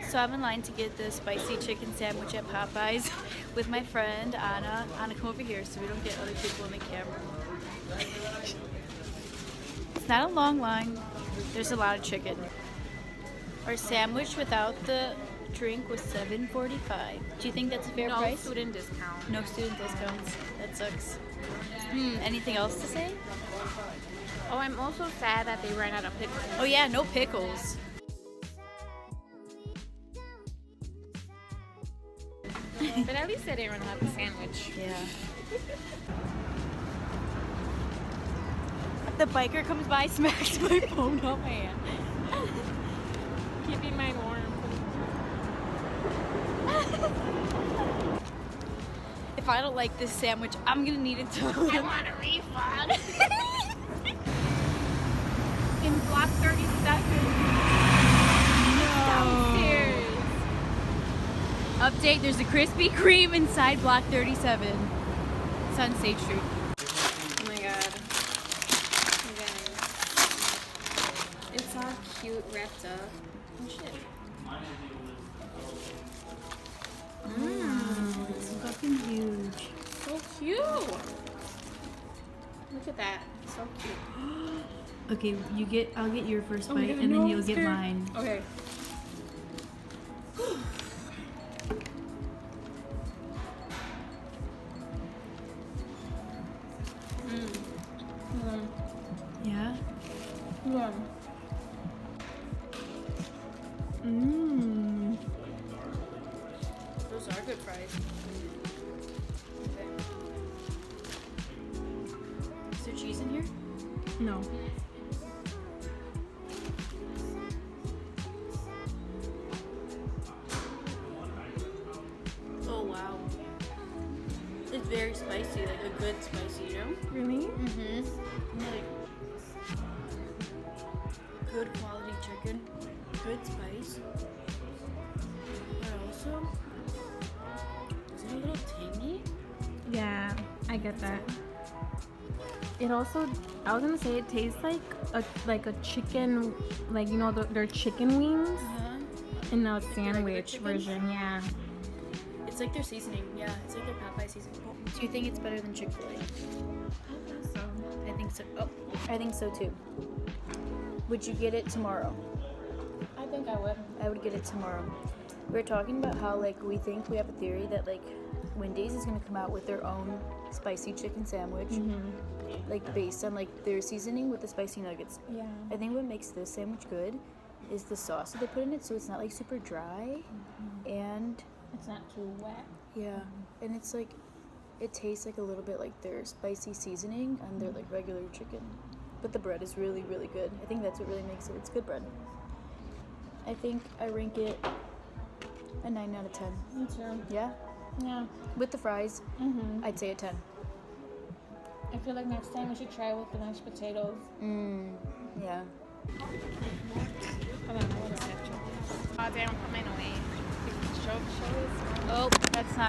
So I'm in line to get the spicy chicken sandwich at Popeyes with my friend Anna. Anna, come over here so we don't get other people in the camera. It's not a long line. There's a lot of chicken. Our sandwich without the drink was $7.45. Do you think that's a fair price? No student discount. No student discounts. That sucks. Anything else to say? Oh, I'm also sad that they ran out of pickles. Oh yeah, no pickles. But at least they didn't run out of the sandwich. Yeah. The biker comes by, smacks my phone out my hand. Keeping mine warm. If I don't like this sandwich, I'm gonna need it to. I want a refund. In block 37. Downstairs. Update, there's a Krispy Kreme inside block 37. It's on State Street. Oh my god. It's all cute wrapped up. Oh shit. It's fucking huge. So cute. Look at that. So cute. Okay, I'll get your first Oh my bite God, and no, then you'll I'm get scared. mine. Okay. Yeah? Yeah. Those are good fries. Okay. Is there cheese in here? No. Oh wow. It's very spicy, like a good spicy, you know? Really? Like good quality chicken, good spice, but also is it a little tangy? Yeah, I get that. It also, I was gonna say, it tastes like a chicken, like, you know, their chicken wings in a sandwich chicken? version. Yeah. It's like their seasoning, yeah. It's like their Popeye seasoning. Do you think it's better than Chick-fil-A? So I think so. Oh, I think so too. Would you get it tomorrow? I think I would. I would get it tomorrow. We were talking about how like we think we have a theory that like Wendy's is gonna come out with their own spicy chicken sandwich, like based on like their seasoning with the spicy nuggets. Yeah. I think what makes this sandwich good is the sauce that they put in it, so it's not like super dry, and It's not too wet. yeah, and it's like it tastes like a little bit like their spicy seasoning on their like regular chicken, but the bread is really really good. I think that's what really makes it. It's good bread. I think I rank it a 9 out of 10. Me too. Yeah, Yeah. with the fries, I'd say a 10. I feel like next time we should try with the mashed potatoes. Yeah. Hold on, I want to snapchat this. Oh damn, I'm coming away. Show us. Oh, that's not.